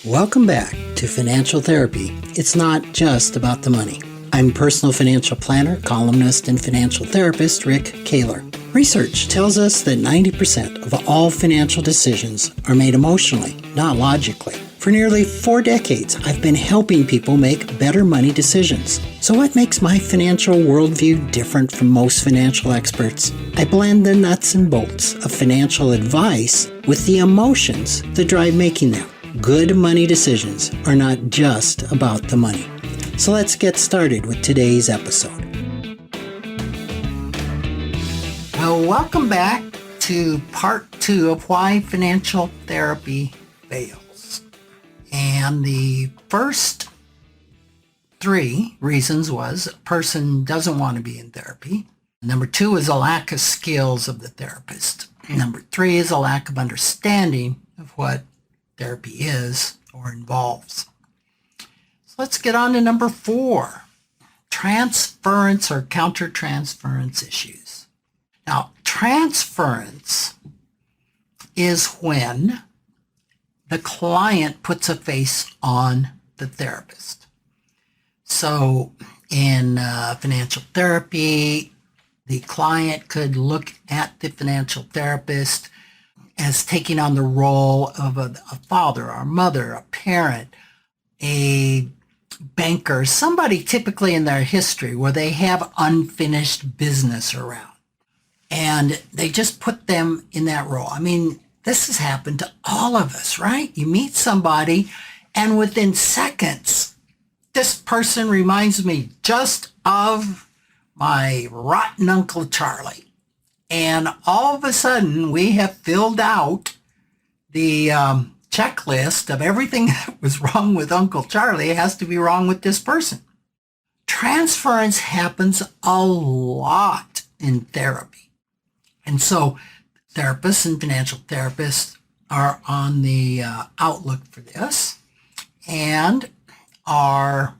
Welcome back to Financial Therapy. It's not just about the money. I'm personal financial planner, columnist, and financial therapist Rick Kahler. Research tells us that 90% of all financial decisions are made emotionally, not logically. For nearly 4 decades, I've been helping people make better money decisions. So what makes my financial worldview different from most financial experts? I blend the nuts and bolts of financial advice with the emotions that drive making them. Good money decisions are not just about the money. So let's get started with today's episode. Well, welcome back to part 2 of why financial therapy fails. And the first 3 reasons was a person doesn't want to be in therapy. Number 2 is a lack of skills of the therapist. Number 3 is a lack of understanding of what therapy is or involves. So let's get on to number 4, transference or countertransference issues. Now, transference is when the client puts a face on the therapist. So in financial therapy, the client could look at the financial therapist as taking on the role of a father or a mother, a parent, a banker, somebody typically in their history where they have unfinished business around. And they just put them in that role. I mean, this has happened to all of us, right? You meet somebody and within seconds, this person reminds me just of my rotten Uncle Charlie. And all of a sudden, we have filled out the checklist of everything that was wrong with Uncle Charlie has to be wrong with this person. Transference happens a lot in therapy. And so therapists and financial therapists are on the outlook for this and are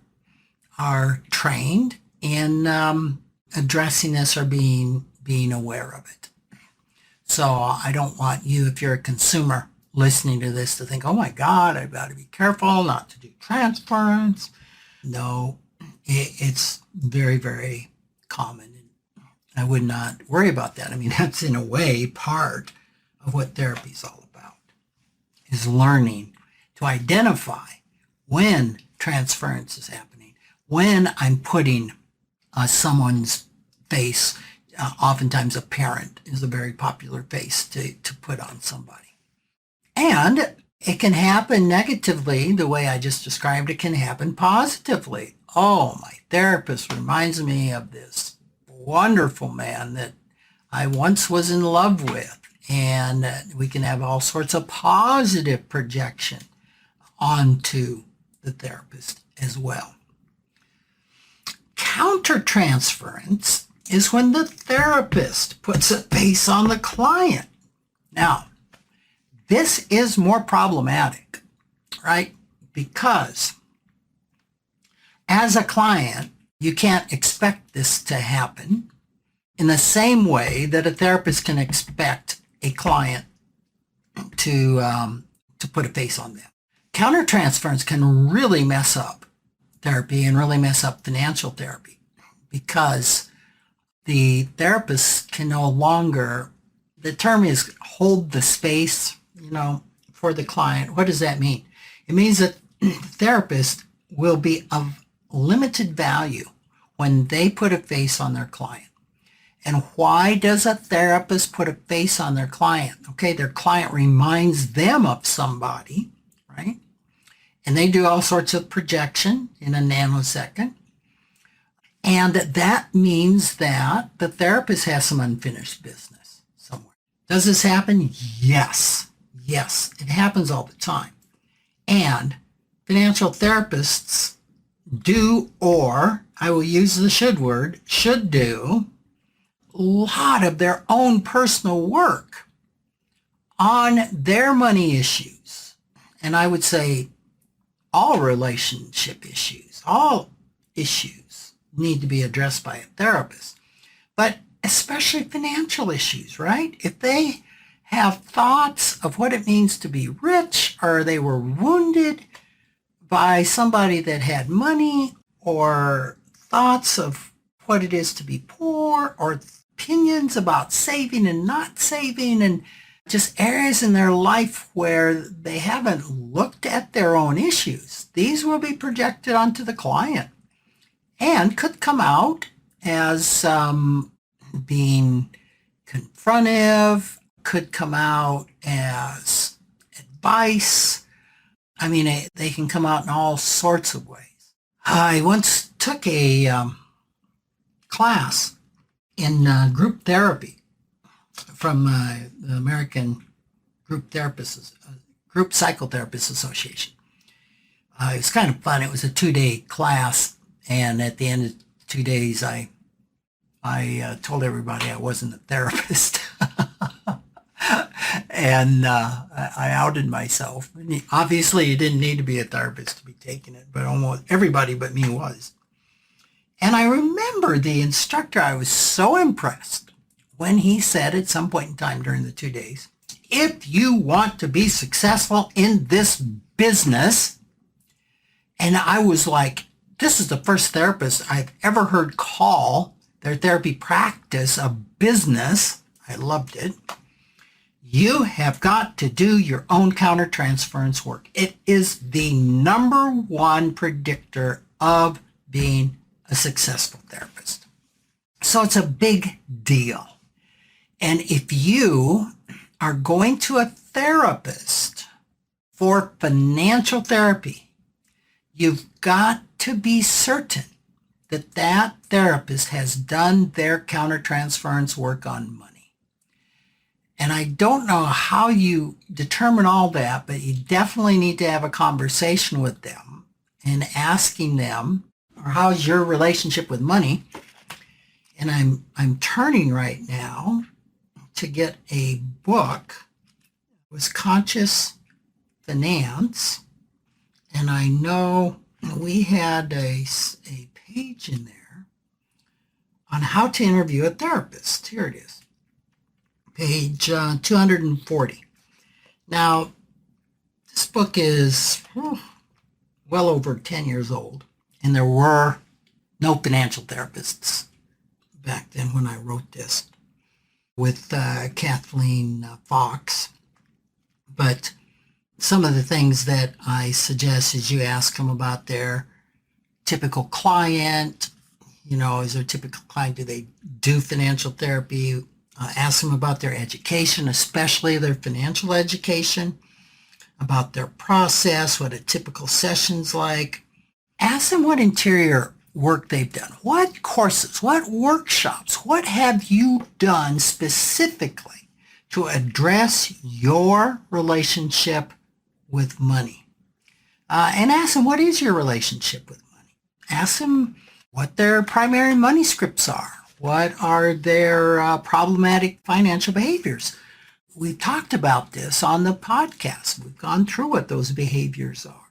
trained in addressing this or being aware of it. So I don't want you, if you're a consumer listening to this, to think, oh my God, I've got to be careful not to do transference. No, it's very, very common. I would not worry about that. I mean, that's in a way part of what therapy is all about, is learning to identify when transference is happening, when I'm putting someone's face. Oftentimes a parent is a very popular face to put on somebody. And it can happen negatively the way I just described. It can happen positively. Oh, my therapist reminds me of this wonderful man that I once was in love with. And we can have all sorts of positive projection onto the therapist as well. Countertransference is when the therapist puts a face on the client. Now, this is more problematic, right? Because as a client, you can't expect this to happen in the same way that a therapist can expect a client to put a face on them. Countertransference can really mess up therapy and really mess up financial therapy because the therapist can no longer, the term is hold the space, for the client. What does that mean? It means that the therapist will be of limited value when they put a face on their client. And why does a therapist put a face on their client? Okay, their client reminds them of somebody, right? And they do all sorts of projection in a nanosecond. And that means that the therapist has some unfinished business somewhere. Does this happen? Yes. Yes, it happens all the time. And financial therapists do, or I will use the should word, should do a lot of their own personal work on their money issues. And I would say all relationship issues, all issues need to be addressed by a therapist, but especially financial issues, right? If they have thoughts of what it means to be rich, or they were wounded by somebody that had money or thoughts of what it is to be poor or opinions about saving and not saving and just areas in their life where they haven't looked at their own issues. These will be projected onto the client and could come out as being confrontive, could come out as advice. I mean, they can come out in all sorts of ways. I once took a class in group therapy from the American Group Psychotherapists Association. It was kind of fun. It was a 2-day class, and at the end of 2 days, I told everybody I wasn't a therapist. And I outed myself. And obviously, you didn't need to be a therapist to be taking it, but almost everybody but me was. And I remember the instructor, I was so impressed when he said at some point in time during the 2 days, if you want to be successful in this business, and I was like, this is the first therapist I've ever heard call their therapy practice a business. I loved it. You have got to do your own countertransference work. It is the number one predictor of being a successful therapist. So it's a big deal. And if you are going to a therapist for financial therapy, you've got to be certain that that therapist has done their countertransference work on money. And I don't know how you determine all that, but you definitely need to have a conversation with them and asking them, or how's your relationship with money? And I'm turning right now to get a book. It was Conscious Finance. And I know we had a page in there on how to interview a therapist. Here it is. Page 240. Now, this book is well over 10 years old, and there were no financial therapists back then when I wrote this with Kathleen Fox. But some of the things that I suggest is you ask them about their typical client. You know, is their typical client, do they do financial therapy? Ask them about their education, especially their financial education, about their process, what a typical session's like. Ask them what interior work they've done. What courses, what workshops, what have you done specifically to address your relationship with money? And ask them, what is your relationship with money? Ask them what their primary money scripts are. What are their problematic financial behaviors? We've talked about this on the podcast. We've gone through what those behaviors are.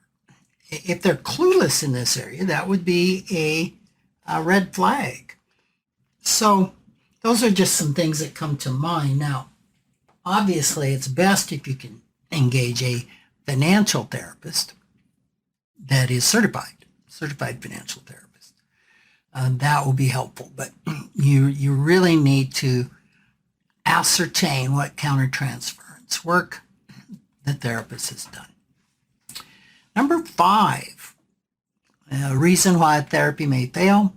If they're clueless in this area, that would be a red flag. So those are just some things that come to mind. Now, obviously, it's best if you can engage a financial therapist that is certified financial therapist. That will be helpful, but you really need to ascertain what countertransference work the therapist has done. Number 5, a reason why therapy may fail,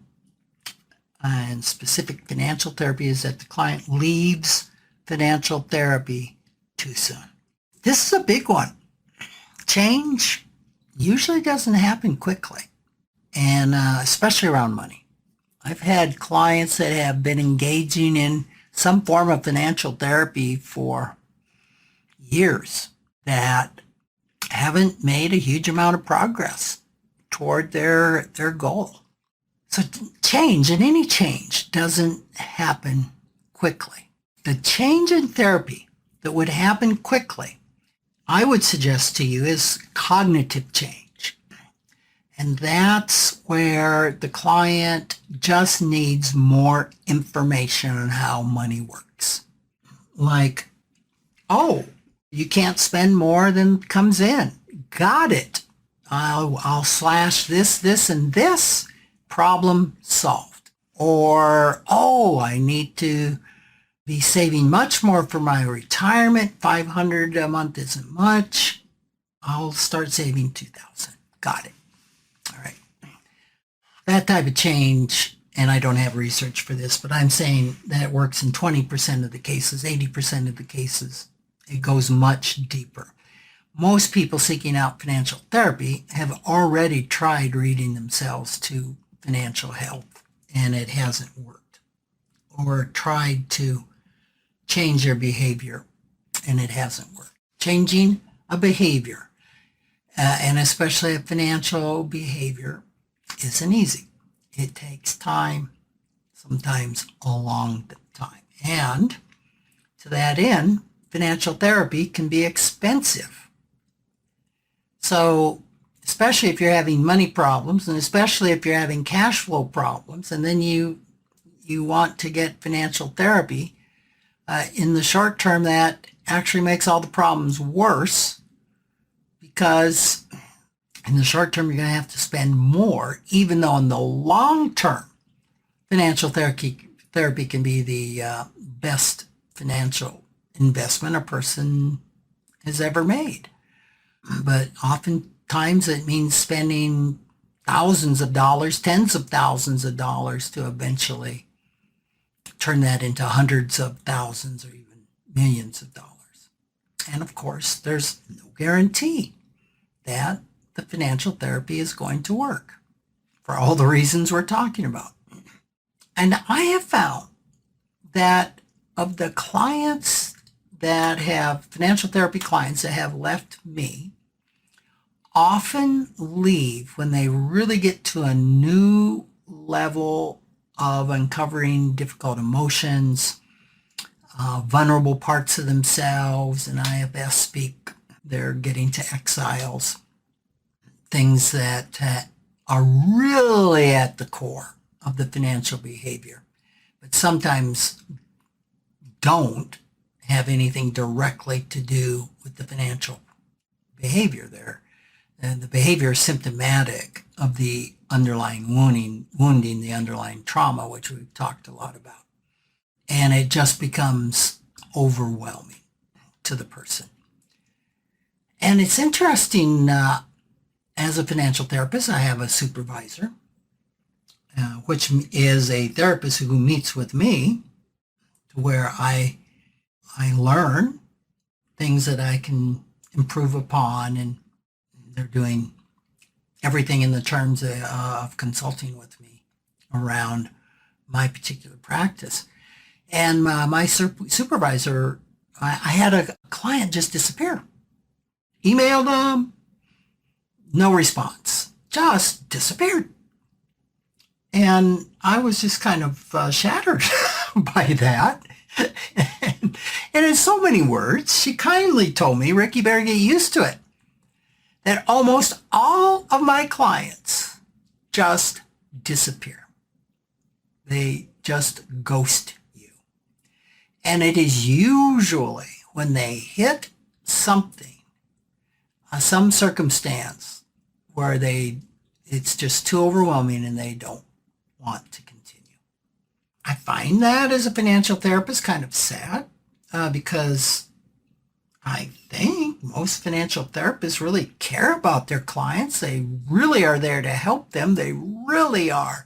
and specific financial therapy, is that the client leaves financial therapy too soon. This is a big one. Change usually doesn't happen quickly, and especially around money. I've had clients that have been engaging in some form of financial therapy for years that haven't made a huge amount of progress toward their goal. So change, and any change, doesn't happen quickly. The change in therapy that would happen quickly, I would suggest to you, is cognitive change. And that's where the client just needs more information on how money works. Like, oh, you can't spend more than comes in. Got it. I'll slash this, and this, problem solved. Or, oh, I need to be saving much more for my retirement. $500 a month isn't much. I'll start saving $2,000. Got it. All right. That type of change, and I don't have research for this, but I'm saying that it works in 20% of the cases, 80% of the cases. It goes much deeper. Most people seeking out financial therapy have already tried reading themselves to financial health, and it hasn't worked. Or tried to change their behavior, and it hasn't worked. Changing a behavior, and especially a financial behavior, isn't easy. It takes time, sometimes a long time. And to that end, financial therapy can be expensive. So especially if you're having money problems, and especially if you're having cash flow problems, and then you want to get financial therapy, in the short term, that actually makes all the problems worse, because in the short term, you're going to have to spend more, even though in the long term, financial therapy can be the best financial investment a person has ever made. But oftentimes it means spending thousands of dollars, tens of thousands of dollars to eventually turn that into hundreds of thousands or even millions of dollars. And of course, there's no guarantee that the financial therapy is going to work for all the reasons we're talking about. And I have found that of the clients that have financial therapy clients that have left me, often leave when they really get to a new level of uncovering difficult emotions, vulnerable parts of themselves, and IFS speak, they're getting to exiles, things that are really at the core of the financial behavior, but sometimes don't have anything directly to do with the financial behavior there. And the behavior is symptomatic of the underlying wounding, the underlying trauma, which we've talked a lot about. And it just becomes overwhelming to the person. And it's interesting, as a financial therapist, I have a supervisor, which is a therapist who meets with me, to where I learn things that I can improve upon, and they're doing everything in the terms of consulting with me around my particular practice. And my supervisor, I had a client just disappear. Emailed them, no response, just disappeared. And I was just kind of shattered by that. And in so many words, she kindly told me, Rick, you better get used to it, that almost all of my clients just disappear. They just ghost you. And it is usually when they hit something, some circumstance where it's just too overwhelming and they don't want to continue. I find that as a financial therapist kind of sad, because I think most financial therapists really care about their clients. They really are there to help them. They really are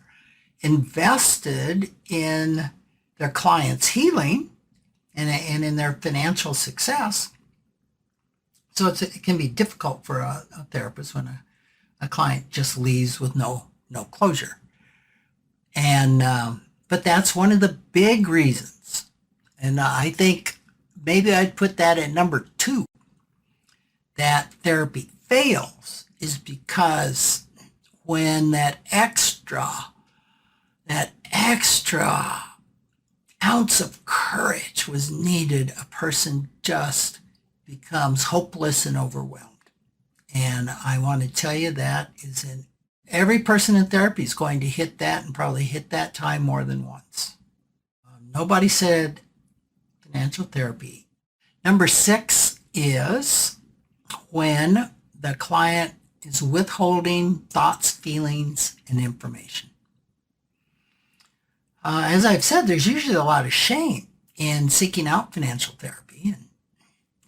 invested in their clients' healing and in their financial success. So it can be difficult for a therapist when a client just leaves with no closure. And but that's one of the big reasons. And I think maybe I'd put that at number 2, that therapy fails, is because when that extra ounce of courage was needed, a person just becomes hopeless and overwhelmed. And I want to tell you that is in every person in therapy is going to hit that, and probably hit that time more than once. Nobody said financial therapy. Number 6 is when the client is withholding thoughts, feelings, and information. As I've said, there's usually a lot of shame in seeking out financial therapy, and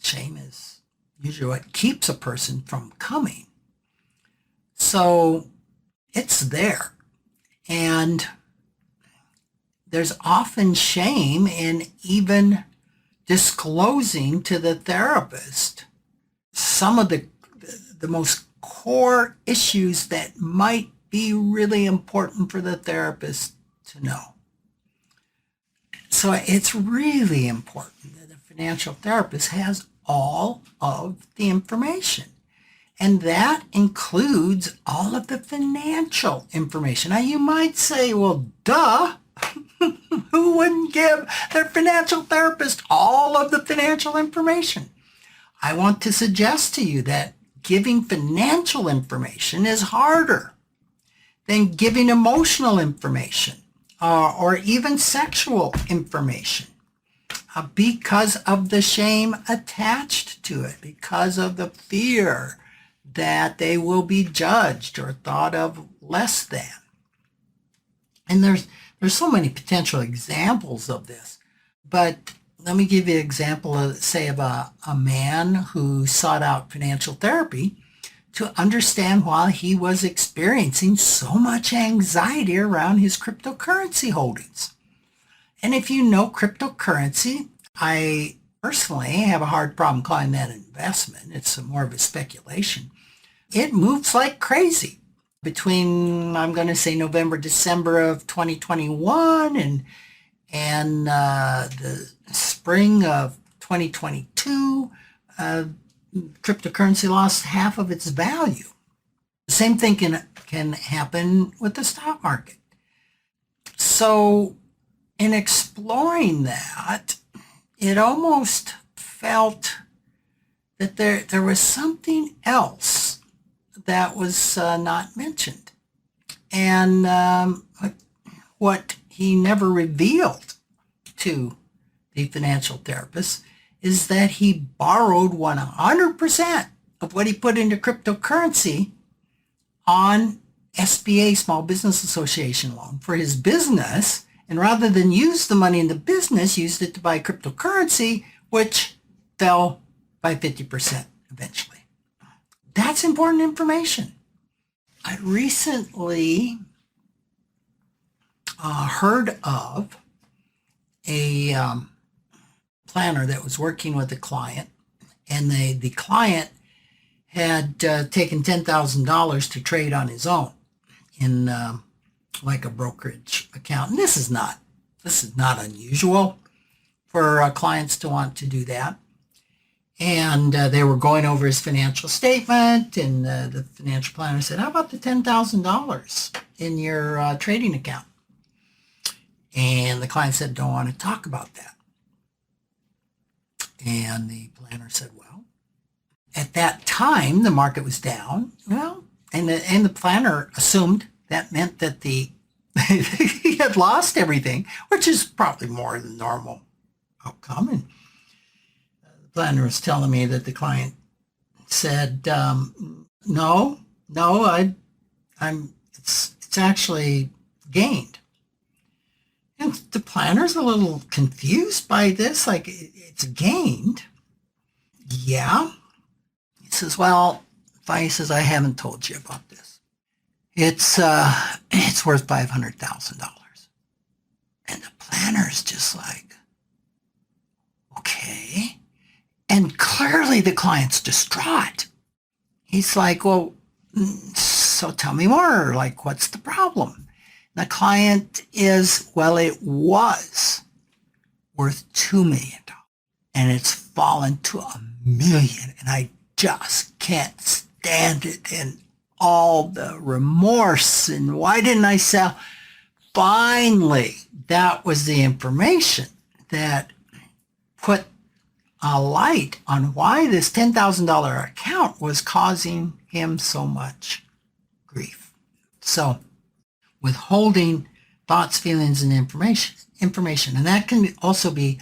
shame is usually what keeps a person from coming. So it's there, and there's often shame in even disclosing to the therapist some of the most core issues that might be really important for the therapist to know. So it's really important that a financial therapist has all of the information. And that includes all of the financial information. Now you might say, well, duh, who wouldn't give their financial therapist all of the financial information? I want to suggest to you that giving financial information is harder than giving emotional information or even sexual information because of the shame attached to it, because of the fear that they will be judged or thought of less than. And there's so many potential examples of this, but let me give you an example of, say, of a man who sought out financial therapy to understand why he was experiencing so much anxiety around his cryptocurrency holdings. And if you know cryptocurrency, I personally have a hard problem calling that an investment. It's more of a speculation. It moves like crazy between, I'm going to say, November, December of 2021 and the spring of 2022, cryptocurrency lost half of its value. The same thing can happen with the stock market. So in exploring that, it almost felt that there was something else that was not mentioned. And what he never revealed to the financial therapist is that he borrowed 100% of what he put into cryptocurrency on SBA, Small Business Association loan for his business, and rather than use the money in the business, used it to buy cryptocurrency, which fell by 50% eventually. That's important information. I recently heard of a planner that was working with a client, and the client had taken $10,000 to trade on his own in like a brokerage account. And this is not unusual for clients to want to do that. And they were going over his financial statement, and the financial planner said, how about the $10,000 in your trading account? And the client said, don't want to talk about that. And the planner said, well, at that time, the market was down. Well, and the planner assumed that meant that he had lost everything, which is probably more than normal outcome. And the planner was telling me that the client said, no, it's actually gained. And the planner's a little confused by this, like, it's gained. Yeah. He says, well, he says, I haven't told you about this. It's worth $500,000. And the planner's just like, okay. And clearly the client's distraught. He's like, well, so tell me more. Like, what's the problem? The client is, well, it was worth $2 million, and it's fallen to $1 million, and I just can't stand it, and all the remorse, and why didn't I sell? Finally, that was the information that put a light on why this $10,000 account was causing him so much grief. So withholding thoughts, feelings, and information. And that can also be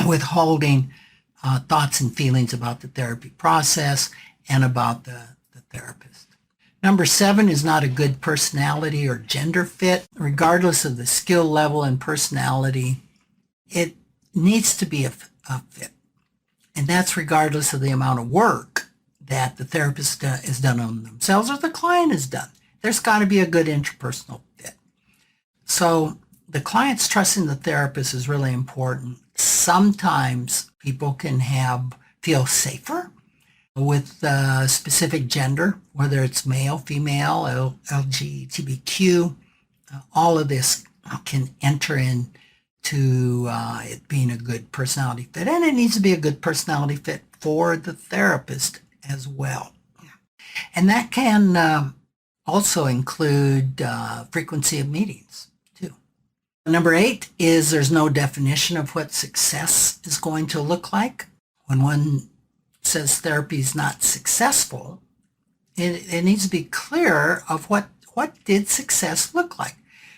withholding thoughts and feelings about the therapy process and about the therapist. Number 7 is not a good personality or gender fit. Regardless of the skill level and personality, it needs to be a fit. And that's regardless of the amount of work that the therapist has done on themselves or the client has done. There's got to be a good interpersonal fit. So the client's trust in the therapist is really important. Sometimes people can feel safer with a specific gender, whether it's male, female, LGBTQ. All of this can enter into it being a good personality fit. And it needs to be a good personality fit for the therapist as well. And that can also include frequency of meetings too. Number 8 is there's no definition of what success is going to look like. When one says therapy is not successful, it needs to be clear of what did success look like.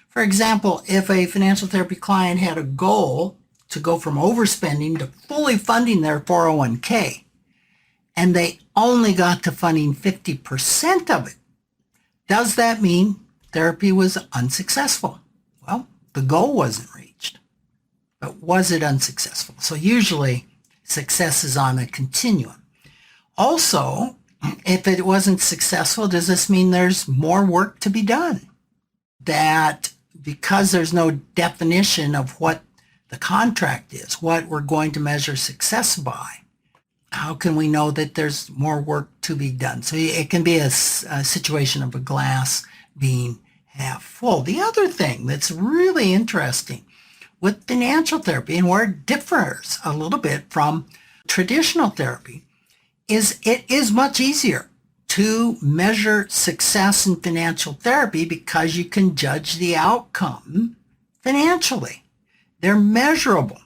For example, if a financial therapy client had a goal to go from overspending to fully funding their 401k, and they only got to funding 50% of it, does that mean therapy was unsuccessful? Well, the goal wasn't reached, but was it unsuccessful? So usually success is on a continuum. Also, if it wasn't successful, does this mean there's more work to be done? That because there's no definition of what the contract is, what we're going to measure success by, how can we know that there's more work to be done? So it can be a situation of a glass being half full. The other thing that's really interesting with financial therapy and where it differs a little bit from traditional therapy is it is much easier to measure success in financial therapy because you can judge the outcome financially. They're measurable.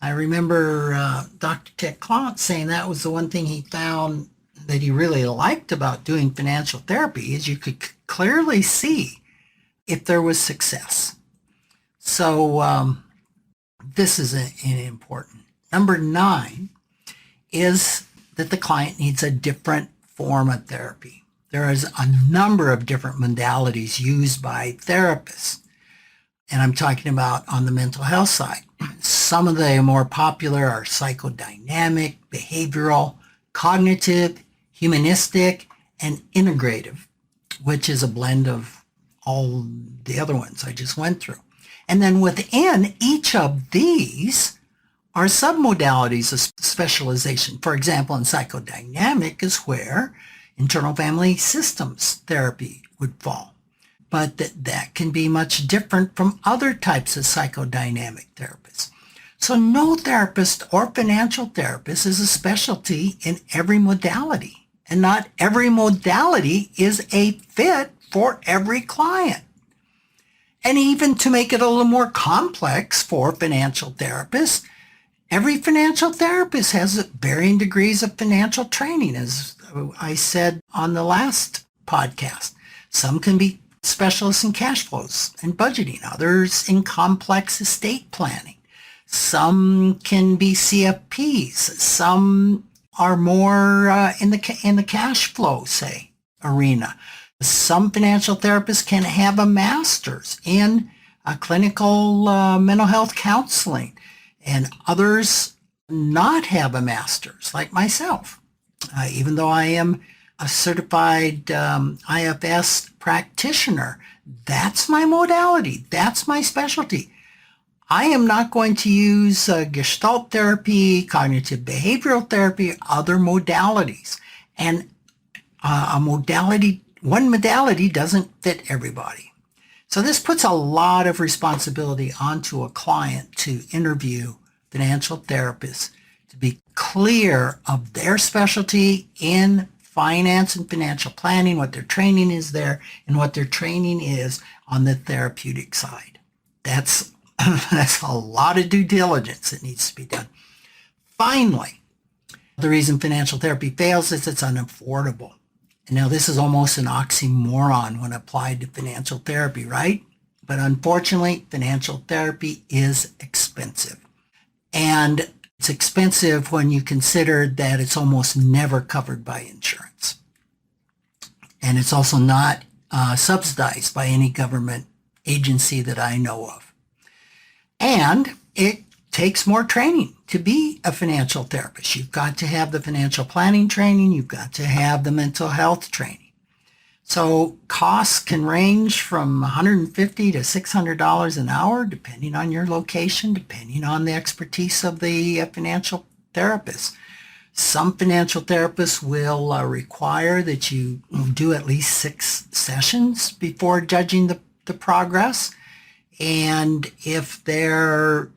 I remember Dr. Ted Clout saying that was the one thing he found that he really liked about doing financial therapy is you could clearly see if there was success. So this is important. Number 9 is that the client needs a different form of therapy. There is a number of different modalities used by therapists. And I'm talking about on the mental health side. Some of the more popular are psychodynamic, behavioral, cognitive, humanistic, and integrative, which is a blend of all the other ones I just went through. And then within each of these are submodalities of specialization. For example, in psychodynamic is where internal family systems therapy would fall. But that can be much different from other types of psychodynamic therapists. So no therapist or financial therapist is a specialty in every modality, and not every modality is a fit for every client. And even to make it a little more complex for financial therapists, every financial therapist has varying degrees of financial training, as I said on the last podcast. Some can be specialists in cash flows and budgeting, others in complex estate planning. Some can be CFPs. Some are more in the cash flow, say, arena. Some financial therapists can have a master's in clinical mental health counseling, and others not have a master's, like myself. Even though I am a certified IFS practitioner, that's my modality. That's my specialty. I am not going to use Gestalt therapy, cognitive behavioral therapy, other modalities. And one modality doesn't fit everybody. So this puts a lot of responsibility onto a client to interview financial therapists to be clear of their specialty in finance and financial planning, what their training is there, and what their training is on the therapeutic side. That's a lot of due diligence that needs to be done. Finally, the reason financial therapy fails is it's unaffordable. And now this is almost an oxymoron when applied to financial therapy, right? But unfortunately, financial therapy is expensive. And it's expensive when you consider that it's almost never covered by insurance. And it's also not subsidized by any government agency that I know of. And it takes more training to be a financial therapist. You've got to have the financial planning training. You've got to have the mental health training. So costs can range from $150 to $600 an hour, depending on your location, depending on the expertise of the financial therapist. Some financial therapists will require that you do at least 6 sessions before judging the progress. And if they're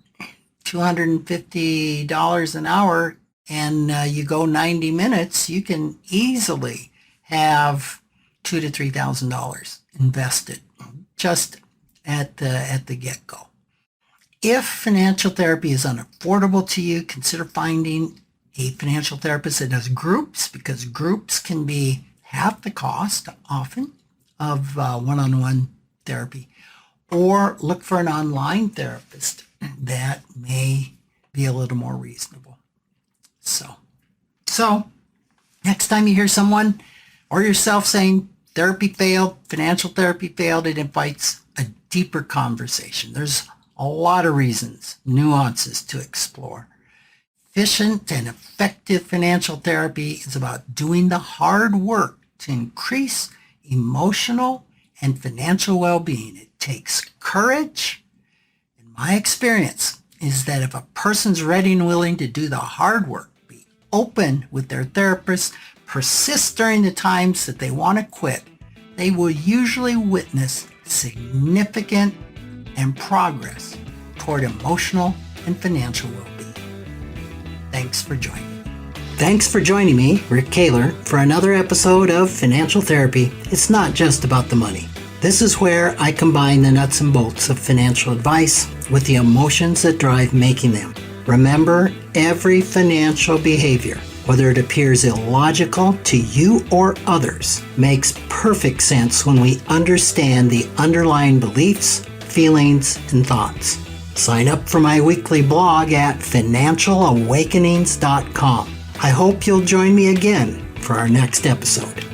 $250 an hour and you go 90 minutes, you can easily have $2,000 to $3,000 invested just at the get-go. If financial therapy is unaffordable to you, consider finding a financial therapist that does groups, because groups can be half the cost often of one-on-one therapy. Or look for an online therapist that may be a little more reasonable. So next time you hear someone or yourself saying therapy failed, financial therapy failed, it invites a deeper conversation. There's a lot of reasons, nuances to explore. Efficient and effective financial therapy is about doing the hard work to increase emotional and financial well-being. It takes courage. And my experience is that if a person's ready and willing to do the hard work, be open with their therapist, persist during the times that they want to quit, they will usually witness significant and progress toward emotional and financial well-being. Thanks for joining me. Thanks for joining me, Rick Kahler, for another episode of Financial Therapy. It's not just about the money. This is where I combine the nuts and bolts of financial advice with the emotions that drive making them. Remember, every financial behavior, whether it appears illogical to you or others, makes perfect sense when we understand the underlying beliefs, feelings, and thoughts. Sign up for my weekly blog at financialawakenings.com. I hope you'll join me again for our next episode.